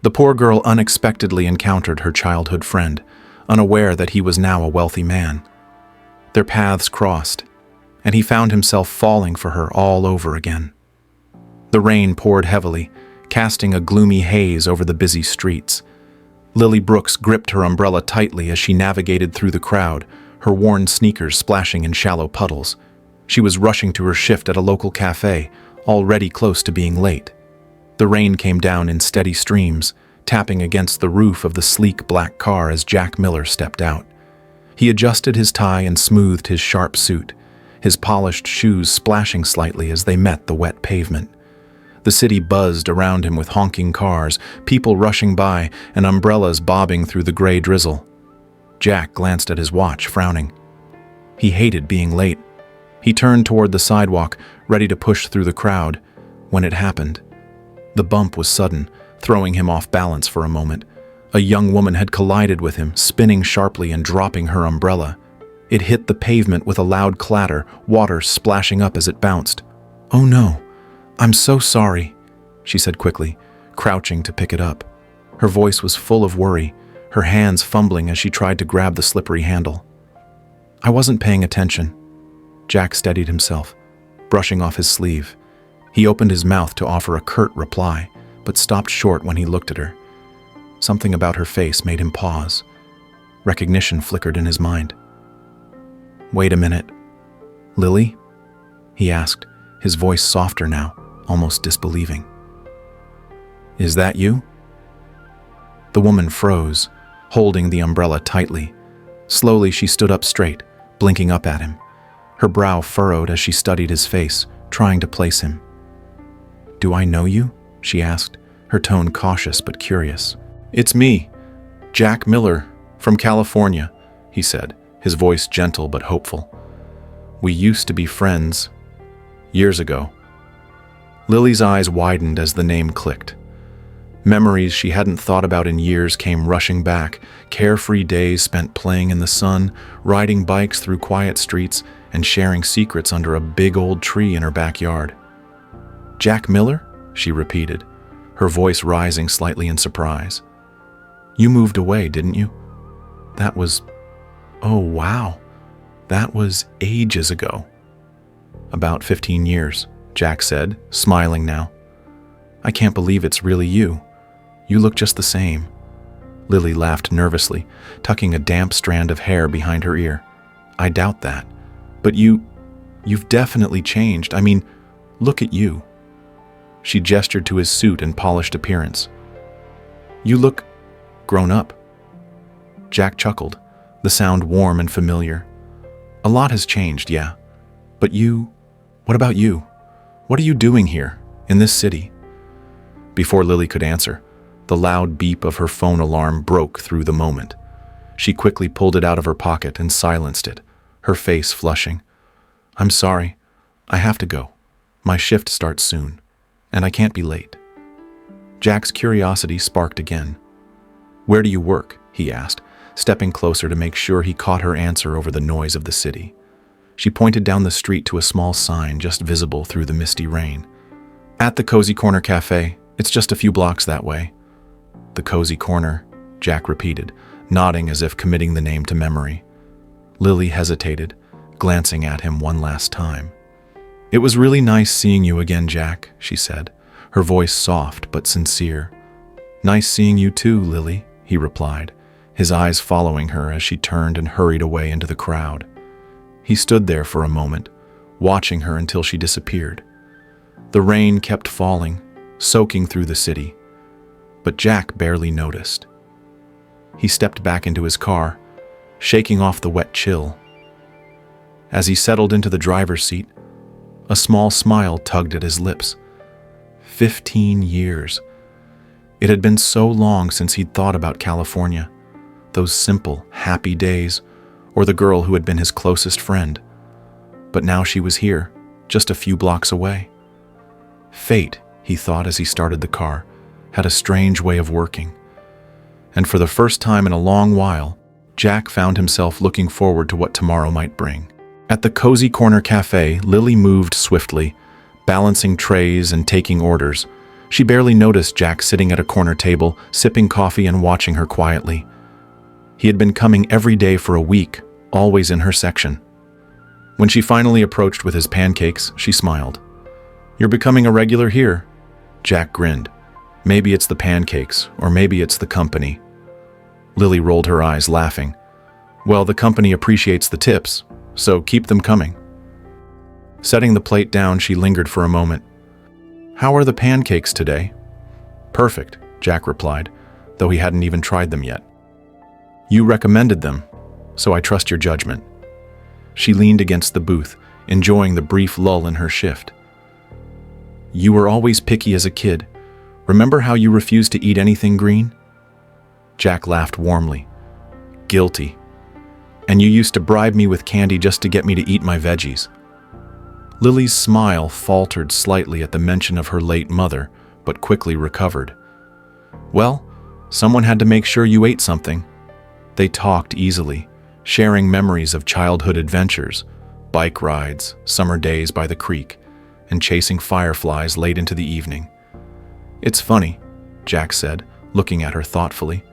The poor girl unexpectedly encountered her childhood friend, unaware that he was now a wealthy man. Their paths crossed, and he found himself falling for her all over again. The rain poured heavily, casting a gloomy haze over the busy streets. Lily Brooks gripped her umbrella tightly as she navigated through the crowd, her worn sneakers splashing in shallow puddles. She was rushing to her shift at a local cafe, already close to being late. The rain came down in steady streams, tapping against the roof of the sleek black car as Jack Miller stepped out. He adjusted his tie and smoothed his sharp suit, his polished shoes splashing slightly as they met the wet pavement. The city buzzed around him with honking cars, people rushing by, and umbrellas bobbing through the gray drizzle. Jack glanced at his watch, frowning. He hated being late. He turned toward the sidewalk, ready to push through the crowd, when it happened. The bump was sudden, throwing him off balance for a moment. A young woman had collided with him, spinning sharply and dropping her umbrella. It hit the pavement with a loud clatter, water splashing up as it bounced. "Oh no, I'm so sorry," she said quickly, crouching to pick it up. Her voice was full of worry, her hands fumbling as she tried to grab the slippery handle. "I wasn't paying attention." Jack steadied himself, brushing off his sleeve. He opened his mouth to offer a curt reply, but stopped short when he looked at her. Something about her face made him pause. Recognition flickered in his mind. "Wait a minute. Lily?" he asked, his voice softer now, almost disbelieving. "Is that you?" The woman froze, holding the umbrella tightly. Slowly she stood up straight, blinking up at him. Her brow furrowed as she studied his face, trying to place him. "Do I know you?" she asked, her tone cautious but curious. "It's me, Jack Miller, from California," he said, his voice gentle but hopeful. "We used to be friends, years ago." Lily's eyes widened as the name clicked. Memories she hadn't thought about in years came rushing back, carefree days spent playing in the sun, riding bikes through quiet streets, and sharing secrets under a big old tree in her backyard. "Jack Miller?" she repeated, her voice rising slightly in surprise. "You moved away, didn't you? That was... oh wow, that was ages ago." "About 15 years, Jack said, smiling now. "I can't believe it's really you. You look just the same." Lily laughed nervously, tucking a damp strand of hair behind her ear. "I doubt that. But you've definitely changed. I mean, look at you." She gestured to his suit and polished appearance. "You look grown up." Jack chuckled, the sound warm and familiar. "A lot has changed, yeah. But what about you? What are you doing here, in this city?" Before Lily could answer, the loud beep of her phone alarm broke through the moment. She quickly pulled it out of her pocket and silenced it, her face flushing. "I'm sorry. I have to go. My shift starts soon, and I can't be late." Jack's curiosity sparked again. "Where do you work?" he asked, stepping closer to make sure he caught her answer over the noise of the city. She pointed down the street to a small sign just visible through the misty rain. "At the Cozy Corner Cafe. It's just a few blocks that way." "The Cozy Corner," Jack repeated, nodding as if committing the name to memory. Lily hesitated, glancing at him one last time. "It was really nice seeing you again, Jack," she said, her voice soft but sincere. "Nice seeing you too, Lily," he replied, his eyes following her as she turned and hurried away into the crowd. He stood there for a moment, watching her until she disappeared. The rain kept falling, soaking through the city, but Jack barely noticed. He stepped back into his car, shaking off the wet chill. As he settled into the driver's seat, a small smile tugged at his lips. 15 years. It had been so long since he'd thought about California, those simple, happy days, or the girl who had been his closest friend. But now she was here, just a few blocks away. Fate, he thought as he started the car, had a strange way of working. And for the first time in a long while, Jack found himself looking forward to what tomorrow might bring. At the Cozy Corner Cafe, Lily moved swiftly, balancing trays and taking orders, She barely noticed Jack sitting at a corner table, sipping coffee and watching her quietly. He had been coming every day for a week, always in her section. When she finally approached with his pancakes, she smiled. "You're becoming a regular here." Jack grinned. "Maybe it's the pancakes, or maybe it's the company." Lily rolled her eyes, laughing. "Well, the company appreciates the tips, so keep them coming." Setting the plate down, she lingered for a moment. "How are the pancakes today?" "Perfect," Jack replied, though he hadn't even tried them yet. "You recommended them, so I trust your judgment." She leaned against the booth, enjoying the brief lull in her shift. "You were always picky as a kid. Remember how you refused to eat anything green?" Jack laughed warmly. "Guilty. And you used to bribe me with candy just to get me to eat my veggies." Lily's smile faltered slightly at the mention of her late mother, but quickly recovered. "Well, someone had to make sure you ate something." They talked easily, sharing memories of childhood adventures, bike rides, summer days by the creek, and chasing fireflies late into the evening. "It's funny," Jack said, looking at her thoughtfully.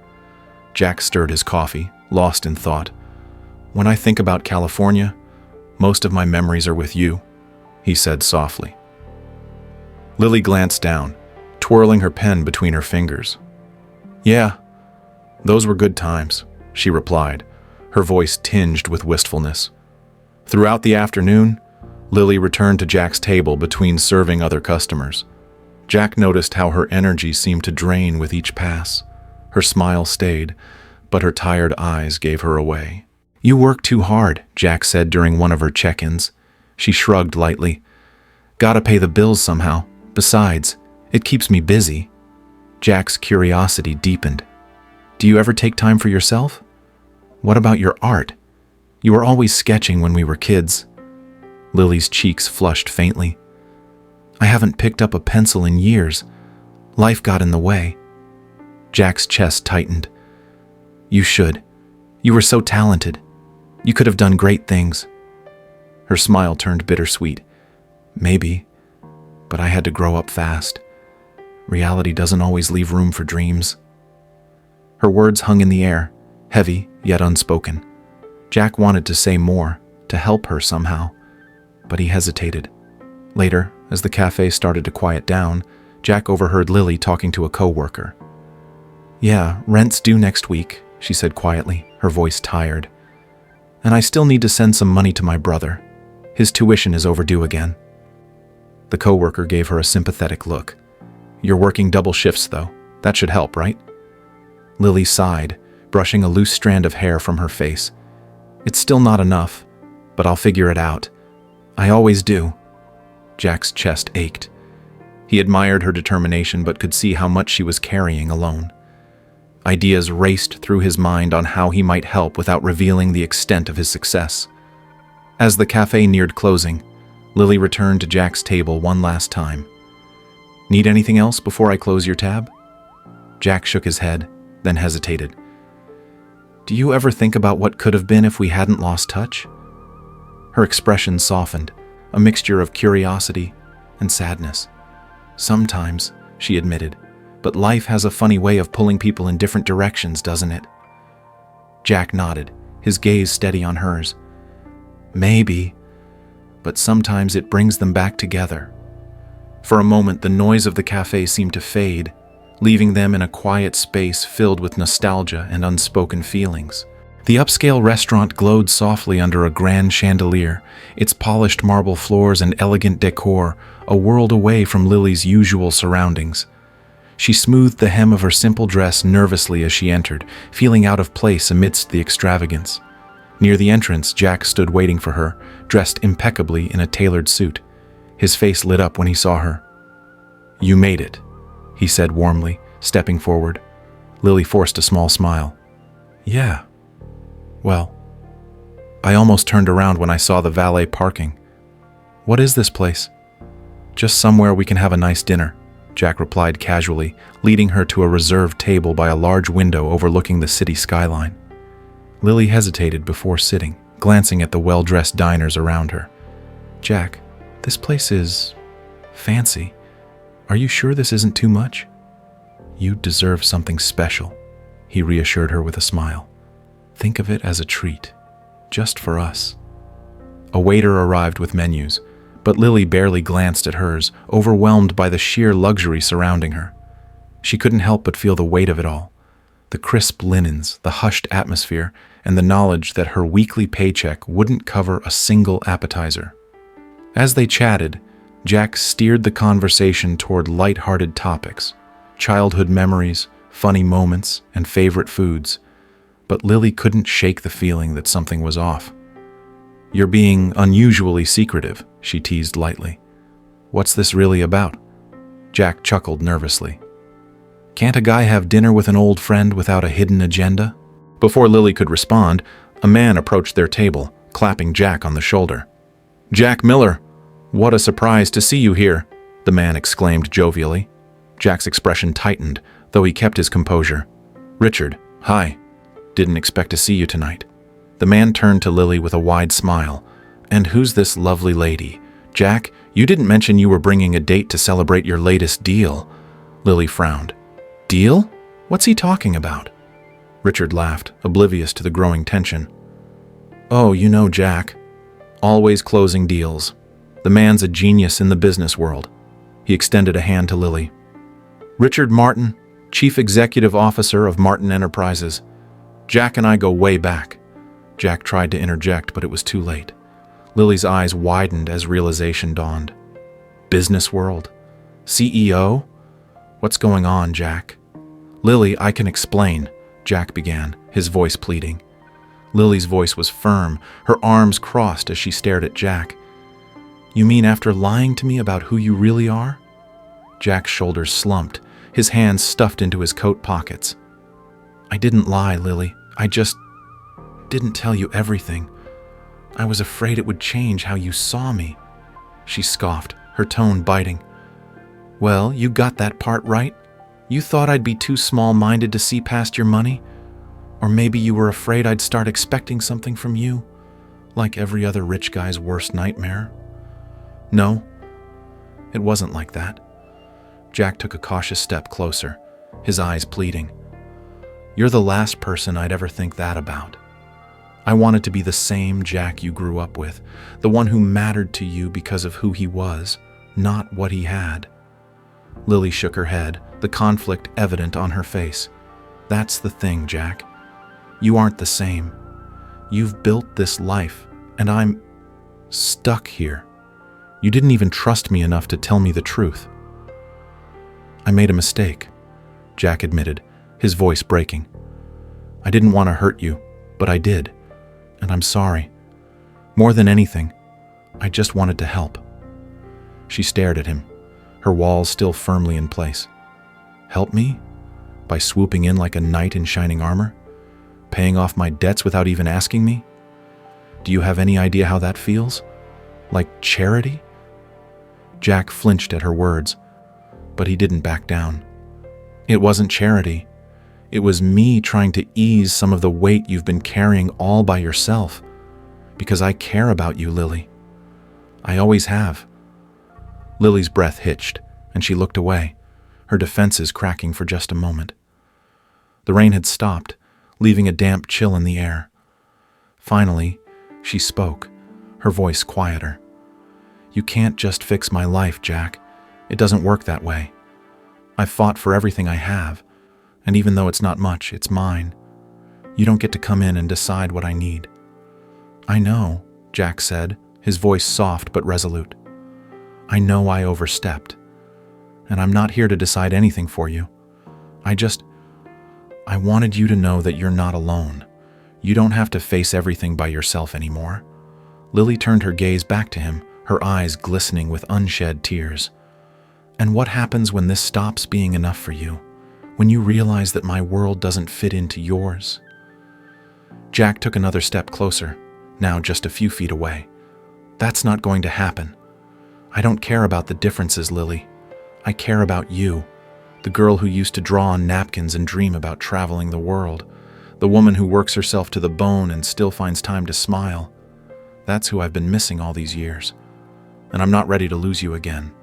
Jack stirred his coffee, lost in thought. "When I think about California, most of my memories are with you," he said softly. Lily glanced down, twirling her pen between her fingers. "Yeah, those were good times," she replied, her voice tinged with wistfulness. Throughout the afternoon, Lily returned to Jack's table between serving other customers. Jack noticed how her energy seemed to drain with each pass. Her smile stayed, but her tired eyes gave her away. "You work too hard," Jack said during one of her check-ins. She shrugged lightly. "Gotta pay the bills somehow. Besides, it keeps me busy." Jack's curiosity deepened. "Do you ever take time for yourself? What about your art? You were always sketching when we were kids." Lily's cheeks flushed faintly. "I haven't picked up a pencil in years. Life got in the way." Jack's chest tightened. "You should. You were so talented. You could have done great things." Her smile turned bittersweet. "Maybe, but I had to grow up fast. Reality doesn't always leave room for dreams." Her words hung in the air, heavy yet unspoken. Jack wanted to say more, to help her somehow, but he hesitated. Later, as the cafe started to quiet down, Jack overheard Lily talking to a coworker. "Yeah, rent's due next week," she said quietly, her voice tired. "And I still need to send some money to my brother. His tuition is overdue again." The coworker gave her a sympathetic look. "You're working double shifts, though. That should help, right?" Lily sighed, brushing a loose strand of hair from her face. "It's still not enough, but I'll figure it out. I always do." Jack's chest ached. He admired her determination but could see how much she was carrying alone. Ideas raced through his mind on how he might help without revealing the extent of his success. As the cafe neared closing, Lily returned to Jack's table one last time. "Need anything else before I close your tab?" Jack shook his head, then hesitated. "Do you ever think about what could have been if we hadn't lost touch?" Her expression softened, a mixture of curiosity and sadness. "Sometimes," she admitted, "but life has a funny way of pulling people in different directions, doesn't it?" Jack nodded, his gaze steady on hers. "Maybe, but sometimes it brings them back together." For a moment, the noise of the cafe seemed to fade, leaving them in a quiet space filled with nostalgia and unspoken feelings. The upscale restaurant glowed softly under a grand chandelier, its polished marble floors and elegant decor a world away from Lily's usual surroundings. She smoothed the hem of her simple dress nervously as she entered, feeling out of place amidst the extravagance. Near the entrance, Jack stood waiting for her, dressed impeccably in a tailored suit. His face lit up when he saw her. "You made it," he said warmly, stepping forward. Lily forced a small smile. "Yeah. Well, I almost turned around when I saw the valet parking. What is this place?" "Just somewhere we can have a nice dinner," Jack replied casually, leading her to a reserved table by a large window overlooking the city skyline. Lily hesitated before sitting, glancing at the well-dressed diners around her. "Jack, this place is fancy. Are you sure this isn't too much? You deserve something special, he reassured her with a smile. Think of it as a treat, just for us. A waiter arrived with menus, but Lily barely glanced at hers, overwhelmed by the sheer luxury surrounding her. She couldn't help but feel the weight of it all. The crisp linens, the hushed atmosphere, and the knowledge that her weekly paycheck wouldn't cover a single appetizer. As they chatted, Jack steered the conversation toward light-hearted topics, childhood memories, funny moments, and favorite foods, but Lily couldn't shake the feeling that something was off. You're being unusually secretive, she teased lightly. What's this really about? Jack chuckled nervously. Can't a guy have dinner with an old friend without a hidden agenda? Before Lily could respond, a man approached their table, clapping Jack on the shoulder. Jack Miller! What a surprise to see you here, the man exclaimed jovially. Jack's expression tightened, though he kept his composure. Richard, hi. Didn't expect to see you tonight. The man turned to Lily with a wide smile. And who's this lovely lady? Jack, you didn't mention you were bringing a date to celebrate your latest deal. Lily frowned. Deal? What's he talking about? Richard laughed, oblivious to the growing tension. Oh, you know Jack. Always closing deals. The man's a genius in the business world. He extended a hand to Lily. Richard Martin, Chief Executive Officer of Martin Enterprises. Jack and I go way back. Jack tried to interject, but it was too late. Lily's eyes widened as realization dawned. Business world? CEO? What's going on, Jack? Lily, I can explain, Jack began, his voice pleading. Lily's voice was firm, her arms crossed as she stared at Jack. You mean after lying to me about who you really are? Jack's shoulders slumped, his hands stuffed into his coat pockets. I didn't lie, Lily. I just didn't tell you everything. I was afraid it would change how you saw me. She scoffed, her tone biting. Well, you got that part right. You thought I'd be too small-minded to see past your money? Or maybe you were afraid I'd start expecting something from you, like every other rich guy's worst nightmare? No, it wasn't like that. Jack took a cautious step closer, his eyes pleading. You're the last person I'd ever think that about. I wanted to be the same Jack you grew up with, the one who mattered to you because of who he was, not what he had. Lily shook her head, the conflict evident on her face. That's the thing, Jack. You aren't the same. You've built this life, and I'm stuck here. You didn't even trust me enough to tell me the truth. I made a mistake, Jack admitted, his voice breaking. I didn't want to hurt you, but I did, and I'm sorry. More than anything, I just wanted to help. She stared at him, her walls still firmly in place. Help me? By swooping in like a knight in shining armor? Paying off my debts without even asking me? Do you have any idea how that feels? Like charity? Jack flinched at her words, but he didn't back down. It wasn't charity. It was me trying to ease some of the weight you've been carrying all by yourself. Because I care about you, Lily. I always have. Lily's breath hitched, and she looked away, her defenses cracking for just a moment. The rain had stopped, leaving a damp chill in the air. Finally, she spoke, her voice quieter. You can't just fix my life, Jack. It doesn't work that way. I've fought for everything I have, and even though it's not much, it's mine. You don't get to come in and decide what I need. I know, Jack said, his voice soft but resolute. I know I overstepped, and I'm not here to decide anything for you. I wanted you to know that you're not alone. You don't have to face everything by yourself anymore. Lily turned her gaze back to him, her eyes glistening with unshed tears. And what happens when this stops being enough for you? When you realize that my world doesn't fit into yours? Jack took another step closer, now just a few feet away. That's not going to happen. I don't care about the differences, Lily. I care about you, the girl who used to draw on napkins and dream about traveling the world, the woman who works herself to the bone and still finds time to smile. That's who I've been missing all these years, and I'm not ready to lose you again.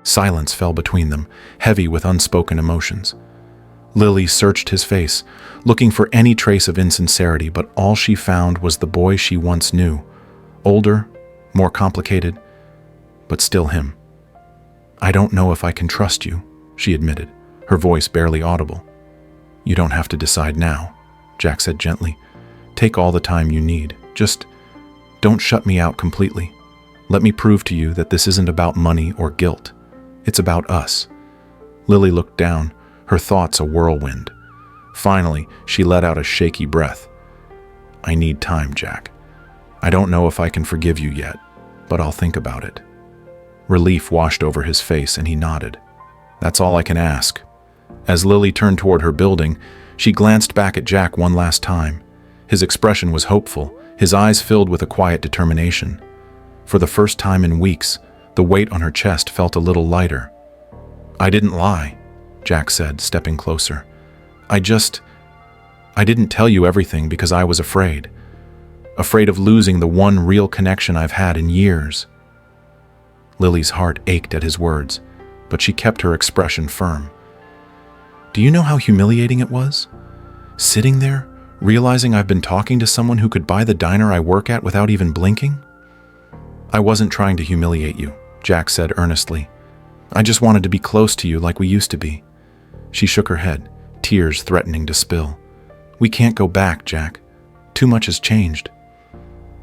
Silence fell between them, heavy with unspoken emotions. Lily searched his face, looking for any trace of insincerity, but all she found was the boy she once knew. Older, more complicated, but still him. "I don't know if I can trust you," she admitted, her voice barely audible. "You don't have to decide now," Jack said gently. "Take all the time you need. Just don't shut me out completely. Let me prove to you that this isn't about money or guilt. It's about us." Lily looked down, her thoughts a whirlwind. Finally, she let out a shaky breath. "I need time, Jack. I don't know if I can forgive you yet, but I'll think about it." Relief washed over his face and he nodded. "That's all I can ask." As Lily turned toward her building, she glanced back at Jack one last time. His expression was hopeful, his eyes filled with a quiet determination. For the first time in weeks, the weight on her chest felt a little lighter. "I didn't lie," Jack said, stepping closer. I didn't tell you everything because I was afraid. Afraid of losing the one real connection I've had in years." Lily's heart ached at his words, but she kept her expression firm. "Do you know how humiliating it was? Sitting there, realizing I've been talking to someone who could buy the diner I work at without even blinking?" "I wasn't trying to humiliate you," Jack said earnestly. "I just wanted to be close to you like we used to be." She shook her head, tears threatening to spill. "We can't go back, Jack. Too much has changed."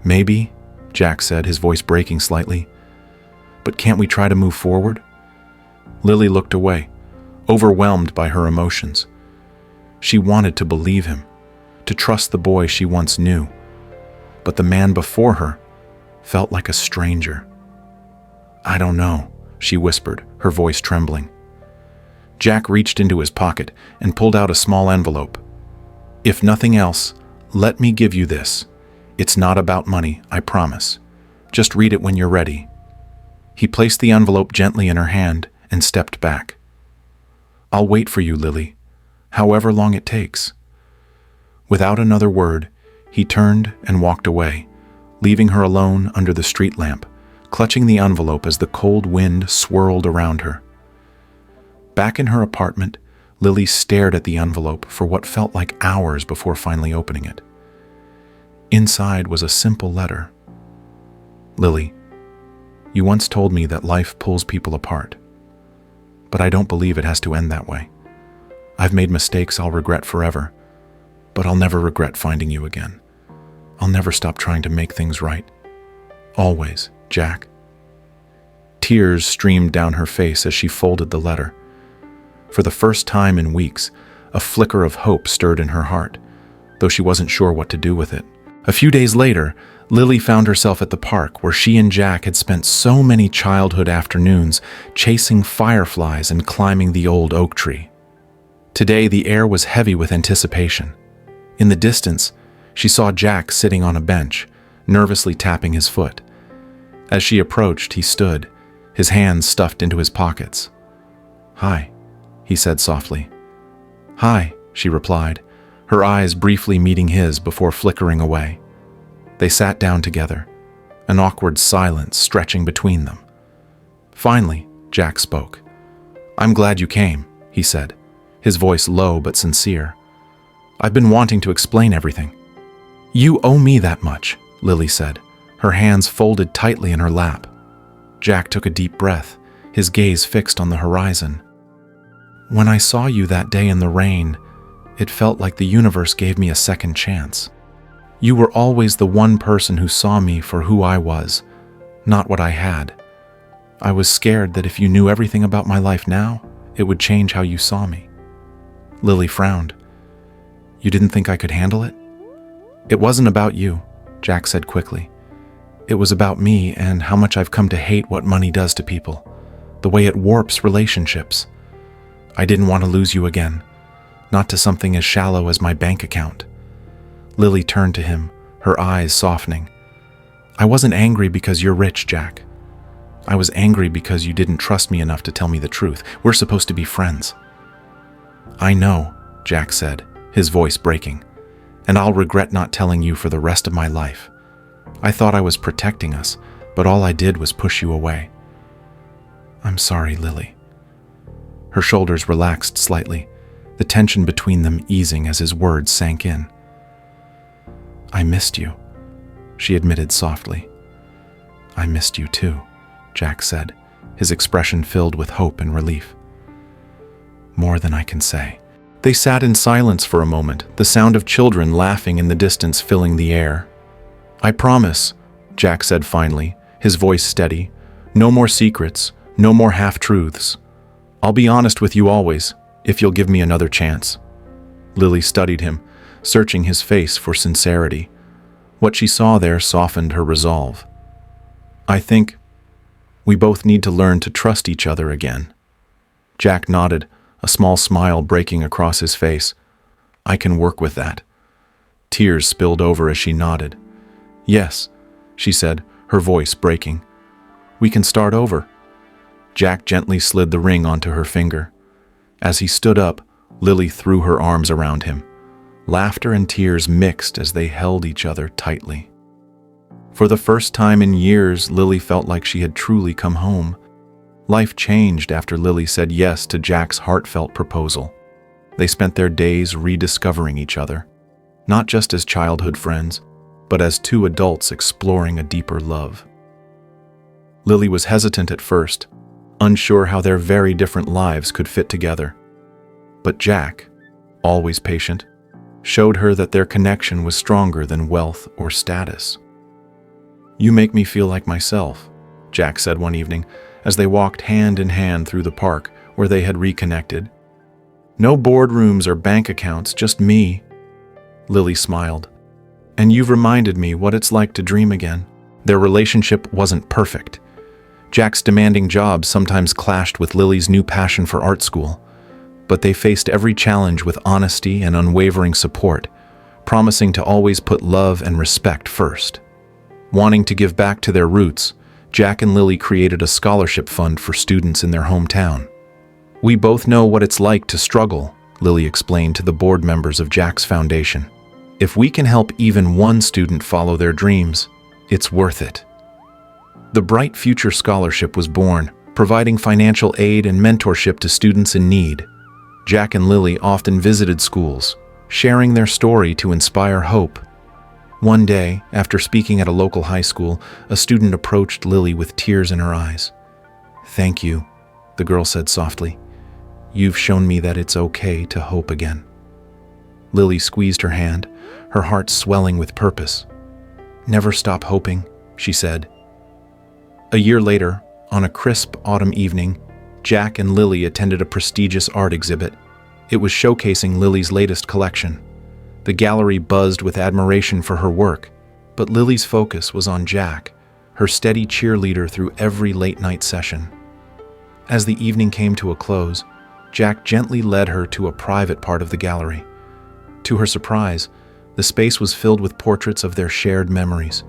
"Maybe," Jack said, his voice breaking slightly. "But can't we try to move forward?" Lily looked away, overwhelmed by her emotions. She wanted to believe him, to trust the boy she once knew. But the man before her felt like a stranger. "I don't know," she whispered, her voice trembling. Jack reached into his pocket and pulled out a small envelope. "If nothing else, let me give you this. It's not about money, I promise. Just read it when you're ready." He placed the envelope gently in her hand and stepped back. "I'll wait for you, Lily, however long it takes." Without another word, he turned and walked away, leaving her alone under the street lamp, clutching the envelope as the cold wind swirled around her. Back in her apartment, Lily stared at the envelope for what felt like hours before finally opening it. Inside was a simple letter. "Lily, you once told me that life pulls people apart, but I don't believe it has to end that way. I've made mistakes I'll regret forever, but I'll never regret finding you again. I'll never stop trying to make things right. Always, Jack." Tears streamed down her face as she folded the letter. For the first time in weeks, a flicker of hope stirred in her heart, though she wasn't sure what to do with it. A few days later, Lily found herself at the park where she and Jack had spent so many childhood afternoons chasing fireflies and climbing the old oak tree. Today, the air was heavy with anticipation. In the distance, she saw Jack sitting on a bench, nervously tapping his foot. As she approached, he stood, his hands stuffed into his pockets. "Hi," he said softly. "Hi," she replied, her eyes briefly meeting his before flickering away. They sat down together, an awkward silence stretching between them. Finally, Jack spoke. "I'm glad you came," he said, his voice low but sincere. "I've been wanting to explain everything." "You owe me that much," Lily said, her hands folded tightly in her lap. Jack took a deep breath, his gaze fixed on the horizon. "When I saw you that day in the rain, it felt like the universe gave me a second chance. You were always the one person who saw me for who I was, not what I had. I was scared that if you knew everything about my life now, it would change how you saw me." Lily frowned. "You didn't think I could handle it?" "It wasn't about you," Jack said quickly. "It was about me and how much I've come to hate what money does to people, the way it warps relationships. I didn't want to lose you again, not to something as shallow as my bank account." Lily turned to him, her eyes softening. "I wasn't angry because you're rich, Jack. I was angry because you didn't trust me enough to tell me the truth. We're supposed to be friends." "I know," Jack said, his voice breaking, "and I'll regret not telling you for the rest of my life. I thought I was protecting us, but all I did was push you away." I'm sorry, Lily. Her shoulders relaxed slightly, the tension between them easing as his words sank in. I missed you, she admitted softly. I missed you too, Jack said, his expression filled with hope and relief. More than I can say. They sat in silence for a moment, the sound of children laughing in the distance filling the air. I promise, Jack said finally, his voice steady. No more secrets, no more half-truths. I'll be honest with you always, if you'll give me another chance. Lily studied him, searching his face for sincerity. What she saw there softened her resolve. I think we both need to learn to trust each other again. Jack nodded, a small smile breaking across his face. I can work with that. Tears spilled over as she nodded. Yes, she said, her voice breaking. We can start over. Jack gently slid the ring onto her finger. As he stood up, Lily threw her arms around him. Laughter and tears mixed as they held each other tightly. For the first time in years, Lily felt like she had truly come home. Life changed after Lily said yes to Jack's heartfelt proposal. They spent their days rediscovering each other, not just as childhood friends, but as two adults exploring a deeper love. Lily was hesitant at first, unsure how their very different lives could fit together. But Jack, always patient, showed her that their connection was stronger than wealth or status. You make me feel like myself, Jack said one evening, as they walked hand in hand through the park where they had reconnected. No boardrooms or bank accounts, just me. Lily smiled. And you've reminded me what it's like to dream again. Their relationship wasn't perfect. Jack's demanding job sometimes clashed with Lily's new passion for art school, but they faced every challenge with honesty and unwavering support, promising to always put love and respect first. Wanting to give back to their roots, Jack and Lily created a scholarship fund for students in their hometown. We both know what it's like to struggle, Lily explained to the board members of Jack's foundation. If we can help even one student follow their dreams, it's worth it. The Bright Future Scholarship was born, providing financial aid and mentorship to students in need. Jack and Lily often visited schools, sharing their story to inspire hope. One day, after speaking at a local high school, a student approached Lily with tears in her eyes. "Thank you," the girl said softly. "You've shown me that it's okay to hope again." Lily squeezed her hand, her heart swelling with purpose. "Never stop hoping," she said. A year later, on a crisp autumn evening, Jack and Lily attended a prestigious art exhibit. It was showcasing Lily's latest collection. The gallery buzzed with admiration for her work, but Lily's focus was on Jack, her steady cheerleader through every late-night session. As the evening came to a close, Jack gently led her to a private part of the gallery. To her surprise, the space was filled with portraits of their shared memories,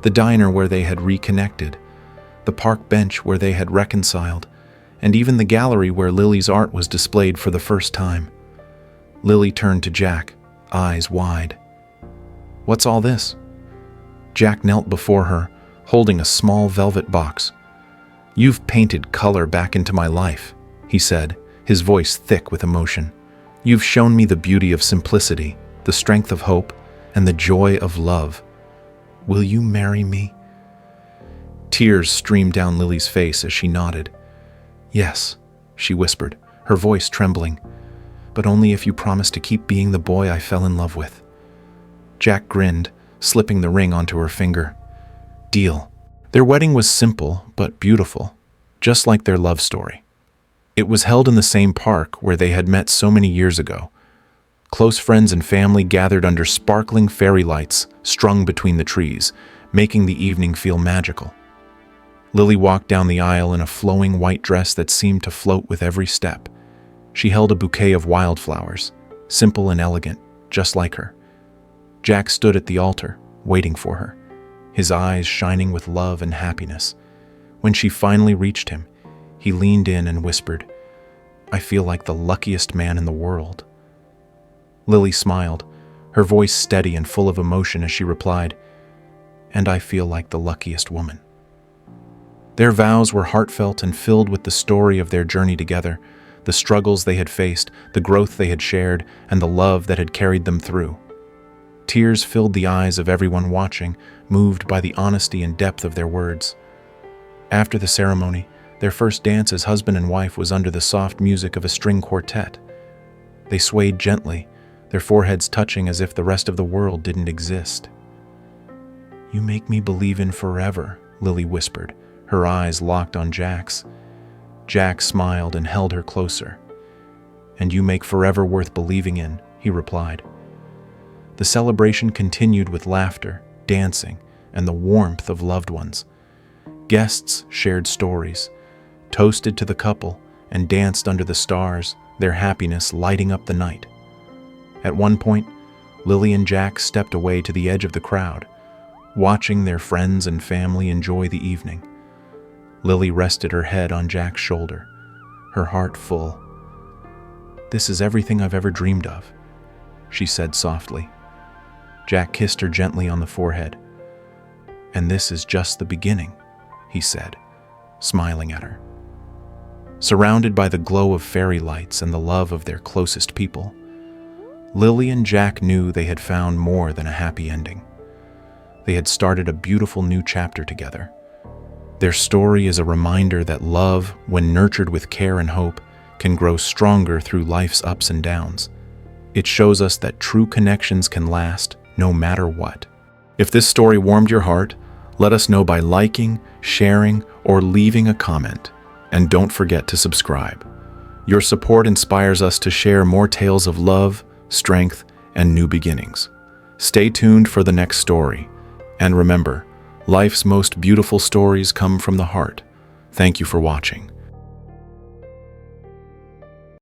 the diner where they had reconnected, the park bench where they had reconciled, and even the gallery where Lily's art was displayed for the first time. Lily turned to Jack, eyes wide. "What's all this?" Jack knelt before her, holding a small velvet box. "You've painted color back into my life," he said, his voice thick with emotion. "You've shown me the beauty of simplicity, the strength of hope, and the joy of love. Will you marry me?" Tears streamed down Lily's face as she nodded. "Yes," she whispered, her voice trembling, "but only if you promise to keep being the boy I fell in love with." Jack grinned, slipping the ring onto her finger. "Deal." Their wedding was simple but beautiful, just like their love story. It was held in the same park where they had met so many years ago. Close friends and family gathered under sparkling fairy lights strung between the trees, making the evening feel magical. Lily walked down the aisle in a flowing white dress that seemed to float with every step. She held a bouquet of wildflowers, simple and elegant, just like her. Jack stood at the altar, waiting for her, his eyes shining with love and happiness. When she finally reached him, he leaned in and whispered, "I feel like the luckiest man in the world." Lily smiled, her voice steady and full of emotion as she replied, "And I feel like the luckiest woman." Their vows were heartfelt and filled with the story of their journey together, the struggles they had faced, the growth they had shared, and the love that had carried them through. Tears filled the eyes of everyone watching, moved by the honesty and depth of their words. After the ceremony, their first dance as husband and wife was under the soft music of a string quartet. They swayed gently, their foreheads touching as if the rest of the world didn't exist. "You make me believe in forever," Lily whispered, her eyes locked on Jack's. Jack smiled and held her closer. "And you make forever worth believing in," he replied. The celebration continued with laughter, dancing, and the warmth of loved ones. Guests shared stories, toasted to the couple, and danced under the stars, their happiness lighting up the night. At one point, Lily and Jack stepped away to the edge of the crowd, watching their friends and family enjoy the evening. Lily rested her head on Jack's shoulder, her heart full. "This is everything I've ever dreamed of," she said softly. Jack kissed her gently on the forehead. "And this is just the beginning," he said, smiling at her. Surrounded by the glow of fairy lights and the love of their closest people, Lily and Jack knew they had found more than a happy ending. They had started a beautiful new chapter together. Their story is a reminder that love, when nurtured with care and hope, can grow stronger through life's ups and downs. It shows us that true connections can last no matter what. If this story warmed your heart, let us know by liking, sharing, or leaving a comment. And don't forget to subscribe. Your support inspires us to share more tales of love, strength, and new beginnings. Stay tuned for the next story. And remember, life's most beautiful stories come from the heart. Thank you for watching.